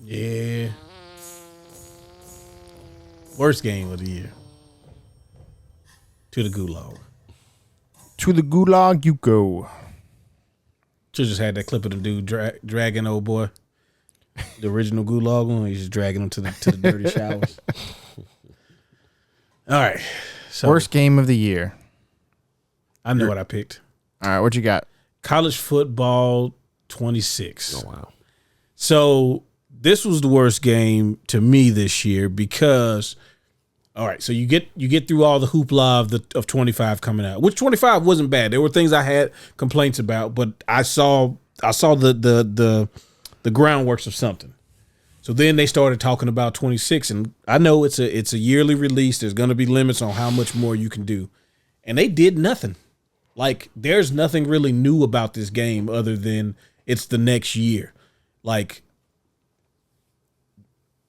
Yeah. Worst game of the year. To the gulag. To the gulag you go. Should just had that clip of the dude dragging old boy. The original gulag one. He's just dragging him to the dirty showers. All right. So Worst game of the year. I know what I picked. All right, what you got? College football 26. Oh, wow. So this was the worst game to me this year because, all right, so you get through all the hoopla of 25 coming out, which 25 wasn't bad. There were things I had complaints about, but I saw the groundworks of something. So then they started talking about 26, and I know it's a yearly release. There's going to be limits on how much more you can do, and they did nothing. Like, there's nothing really new about this game other than it's the next year. Like,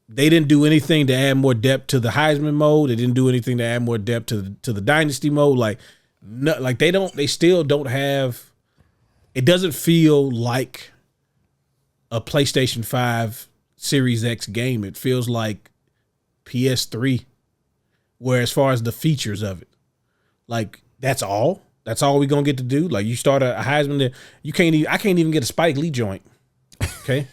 they didn't do anything to add more depth to the Heisman mode. They didn't do anything to add more depth to the Dynasty mode. Like, no, like they still don't have. It doesn't feel like a PlayStation 5 Series X game. It feels like PS3, where as far as the features of it, like that's all we're gonna get to do. Like, you start a Heisman there, I can't even get a Spike Lee joint. Okay.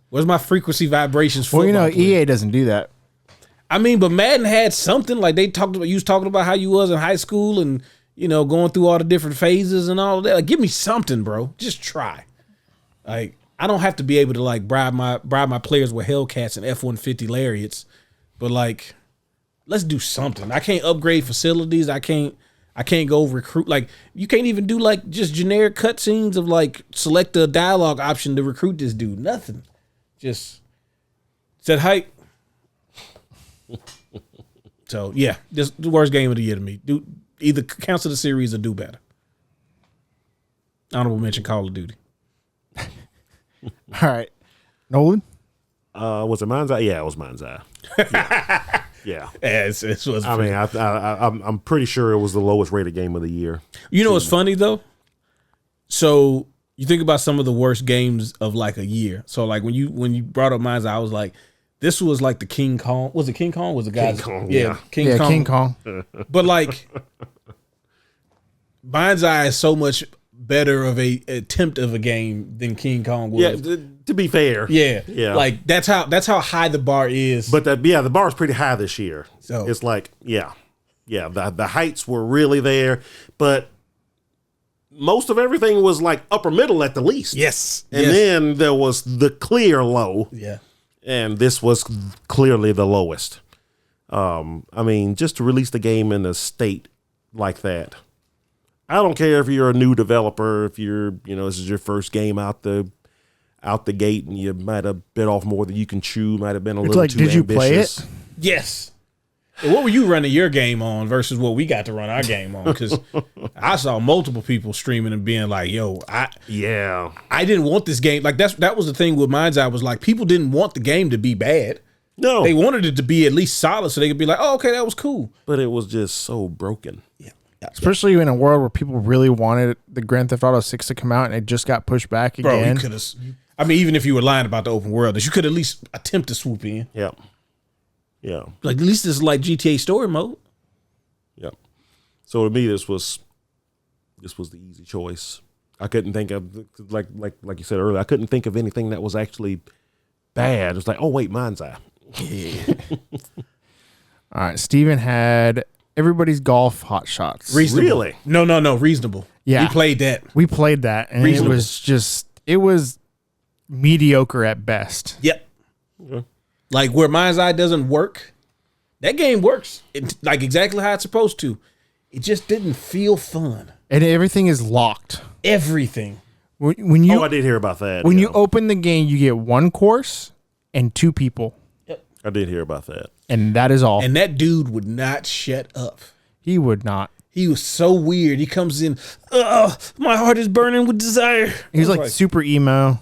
Where's my frequency vibrations? Well, EA doesn't do that. I mean, but Madden had something. Like, you was talking about how you was in high school and, going through all the different phases and all of that. Like, give me something, bro. Just try. Like, I don't have to be able to like bribe my players with Hellcats and F-150 lariats, but like, let's do something. I can't upgrade facilities. I can't go recruit. Like, you can't even do like just generic cutscenes of like select a dialogue option to recruit this dude. Nothing. Just said hype. So yeah, this is the worst game of the year to me. Do either cancel the series or do better. Honorable mention: Call of Duty. All right, Nolan. Was it Mind's Eye? Yeah, it was Mind's Eye. Yeah. It was. I mean, I'm pretty sure it was the lowest rated game of the year. You know what's funny though? So you think about some of the worst games of like a year. So like when you brought up Mind's Eye, I was like, this was like the King Kong. Was it King Kong? Was it guys? King Kong, yeah. King Kong. But like, Mind's Eye is so much better of a attempt of a game than King Kong was. Yeah, to be fair. Yeah. Yeah. Like that's how high the bar is. But the bar is pretty high this year. So it's like, yeah. The heights were really there, but most of everything was like upper middle at the least. Yes. And then there was the clear low. Yeah. And this was clearly the lowest. I mean, just to release the game in a state like that. I don't care if you're a new developer, if you're, this is your first game out the gate and you might have bit off more than you can chew, might have been a little like, too did ambitious. you play it? Yes. What were you running your game on versus what we got to run our game on? Because I saw multiple people streaming and being like, "Yo, I didn't want this game." Like that was the thing with Mind's Eye, was like people didn't want the game to be bad. No, they wanted it to be at least solid, so they could be like, "Oh, okay, that was cool." But it was just so broken. Yeah. Especially in a world where people really wanted the Grand Theft Auto 6 to come out and it just got pushed back again. Bro, you could have. I mean, even if you were lying about the open world, that you could at least attempt to swoop in. Yeah. Yeah. Like, at least this is like GTA story mode. Yeah. So to me, this was the easy choice. I couldn't think of, like you said earlier, I couldn't think of anything that was actually bad. It was like, oh wait, Mind's Eye. Yeah. All right, Steven had Everybody's Golf Hot Shots. Reasonable. Really? No, reasonable. Yeah. We played that. And Reasonable. it was mediocre at best. Yep. Okay. Like, where Mind's Eye doesn't work, that game works like exactly how it's supposed to. It just didn't feel fun. And everything is locked. Everything. When you I did hear about that. When you open the game, you get one course and two people. Yep. I did hear about that. And that is all. And that dude would not shut up. He would not. He was so weird. He comes in, my heart is burning with desire. He's like super emo.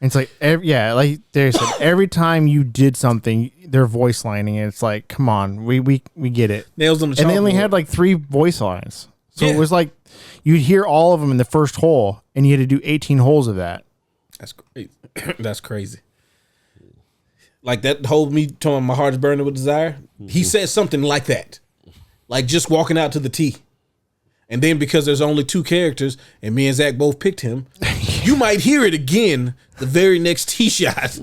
It's like, like they said, every time you did something, they're voice lining it. It's like, come on, we get it. Nails on the chalkboard. And they only had like 3 voice lines. So it was like, you'd hear all of them in the first hole, and you had to do 18 holes of that. That's crazy. That's crazy. Like that whole me telling my heart is burning with desire. He said something like that, like just walking out to the T, and then because there's only 2 characters and me and Zach both picked him, you might hear it again the very next tee shot.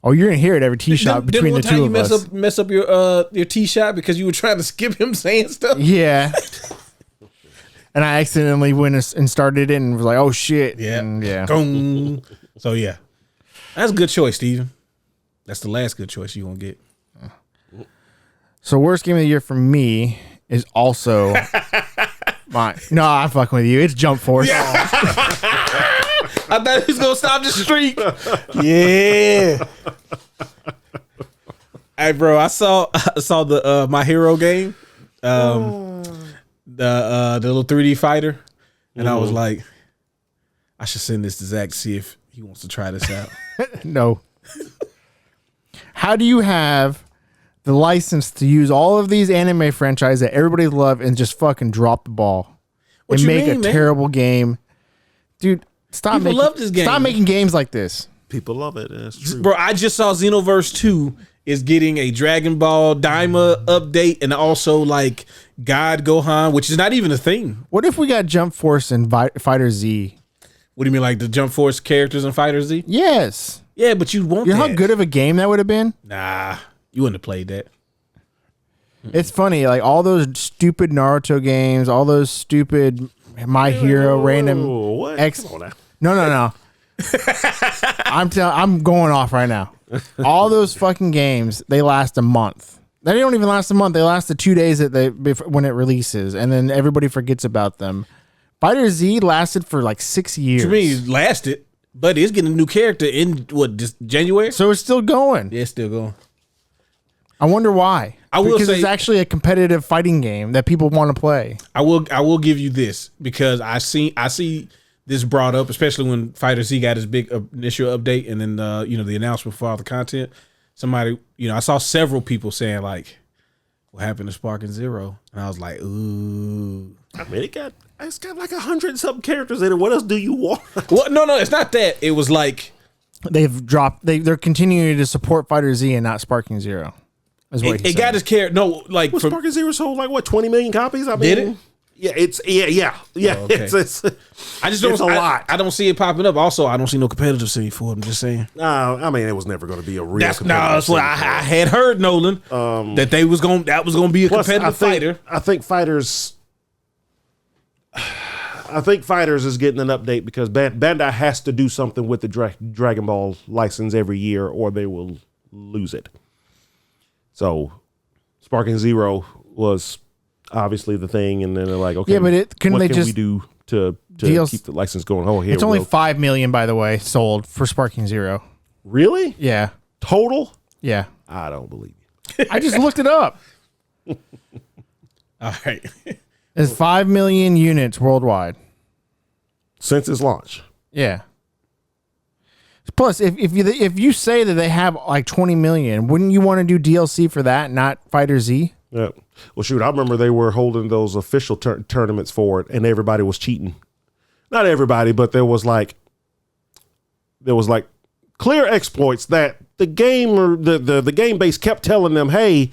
Oh, you're gonna hear it every tee shot between the two of us. Mess up your tee shot because you were trying to skip him saying stuff. Yeah. And I accidentally went and started it and was like, "Oh shit!" Yeah, and yeah. So yeah, that's a good choice, Steven. That's the last good choice you gonna get. So worst game of the year for me is also mine. No, I'm fucking with you. It's Jump Force. Yeah. I thought he was gonna stop the streak. Yeah. Hey, bro, I saw the My Hero game, the little 3D fighter, and I was like, I should send this to Zach to see if he wants to try this out. No. How do you have the license to use all of these anime franchises that everybody love and just fucking drop the ball and make a terrible game, dude? Stop People love this game. Stop making games like this. People love it. That's true. Bro, I just saw Xenoverse 2 is getting a Dragon Ball Daima update and also like God Gohan, which is not even a thing. What if we got Jump Force and Fighter Z? What do you mean, like the Jump Force characters in Fighter Z? Yes. Yeah, but you want You know that. how good of a game that would have been? Nah, you wouldn't have played that. It's funny, like all those stupid Naruto games, all those stupid My Hero random what? X. Come on now. No. I'm going off right now. All those fucking games, they last a month. They don't even last a month. They last the 2 days when it releases, and then everybody forgets about them. Fighter Z lasted for like 6 years. To me, it lasted, but it's getting a new character in just January. So it's still going. Yeah, it's still going. I wonder why. Because say it's actually a competitive fighting game that people want to play. I will give you this because I see this brought up, especially when Fighter Z got his big initial update and then the announcement for all the content. Somebody, I saw several people saying like, "What happened to Spark and Zero?" And I was like, "Ooh." I mean, it's got like 100-something characters in it. What else do you want? Well, no, it's not that. It was like they're continuing to support Fighter Z and not Sparking Zero. Is what it got his character. No, like Well, Spark and Zero sold like what 20 million copies. I mean, did it? Yeah, yeah. Oh, okay. It's I just don't. It's a lot. I don't see it popping up. Also, I don't see no competitive scene for it. I'm just saying. I mean, it was never going to be a real. That's what I had heard, Nolan. That was going to be a competitive fighter. I think Fighters is getting an update because Bandai has to do something with the Dragon Ball license every year, or they will lose it. So, Sparking Zero was obviously the thing, and then they're like, okay, yeah, but what can we do to keep the license going? Oh, here it's only 5 million, by the way, sold for Sparking Zero. Really? Yeah. Total? Yeah. I don't believe you. I just looked it up. All right. It's 5 million units worldwide Since its launch. Yeah. Plus, if you say that they have like 20 million, wouldn't you want to do DLC for that, not Fighter Z? Yeah. Well, shoot, I remember they were holding those official tournaments for it, and everybody was cheating. Not everybody, but there was like clear exploits that the game or the game base kept telling them, hey,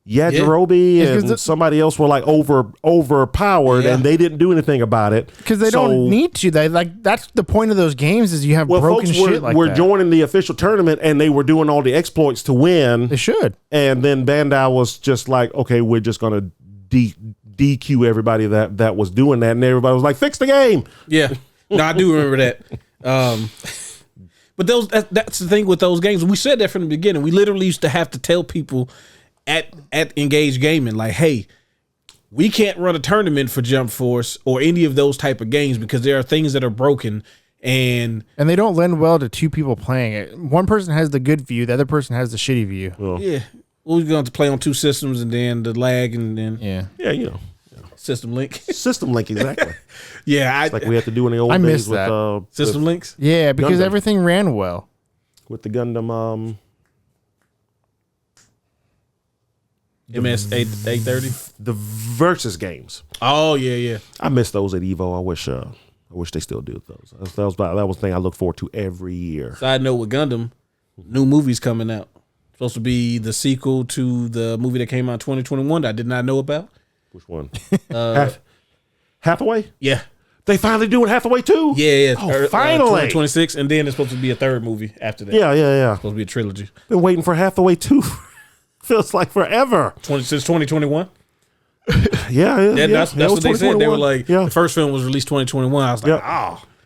Yajirobe and somebody else were like overpowered, and they didn't do anything about it because they don't need to. That's the point of those games is you have broken shit like that. We're joining the official tournament, and they were doing all the exploits to win. They should. And then Bandai was just like, okay, we're just gonna DQ everybody that was doing that, and everybody was like, fix the game. Yeah, no, I do remember that. But that's the thing with those games. We said that from the beginning. We literally used to have to tell people at Engage Gaming, like, hey, we can't run a tournament for Jump Force or any of those type of games because there are things that are broken and they don't lend well to two people playing it. One person has the good view, the other person has the shitty view. Oh. Yeah, we're going to play on two systems and then the lag and then system link, exactly. Yeah, it's like we had to do in the old days. Miss that. With system links. Yeah, because Gundam. everything ran well with the Gundam. MS 830. The versus games. Oh yeah. I miss those at Evo. I wish I wish they still did those. That was the thing I look forward to every year. Side note with Gundam, new movies coming out. Supposed to be the sequel to the movie that came out in 2021 that I did not know about. Which one? Hathaway? Yeah. They finally doing Hathaway too? Yeah. Oh, finally. 2026, and then it's supposed to be a third movie after that. Yeah. It's supposed to be a trilogy. Been waiting for Hathaway too. Feels like forever. Since 2021. Yeah. That's what they said. They were like, the first film was released 2021. I was like,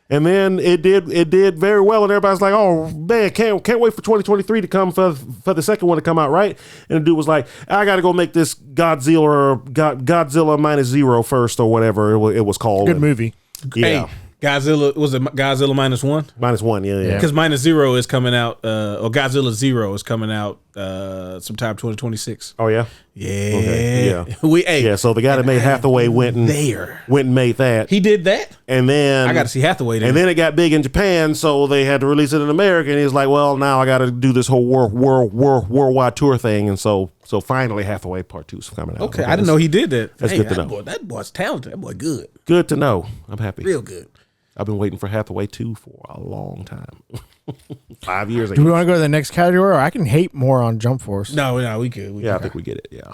And then it did very well, and everybody's like, "Oh man, can't wait for 2023 to come for the second one to come out, right?" And the dude was like, "I got to go make this Godzilla -0 first or whatever it was called." Good movie. Yeah. Hey, Godzilla, was it Godzilla -1? -1, yeah. Because -0 is coming out, or Godzilla 0 is coming out sometime 2026. Oh yeah, Yeah. Okay, yeah. So the guy that made Hathaway went and made that. He did that. And then I got to see Hathaway there. And then it got big in Japan, so they had to release it in America. And he's like, "Well, now I got to do this whole worldwide tour thing." And so finally, Hathaway Part 2 is coming out. Okay, I didn't know he did that. That's good to know. That boy's talented. That boy good. Good to know. I'm happy. Real good. I've been waiting for Hathaway 2 for a long time. 5 years Do ago. we want to go to the next category, or I can hate more on Jump Force? No, we could. I think we get it. Yeah.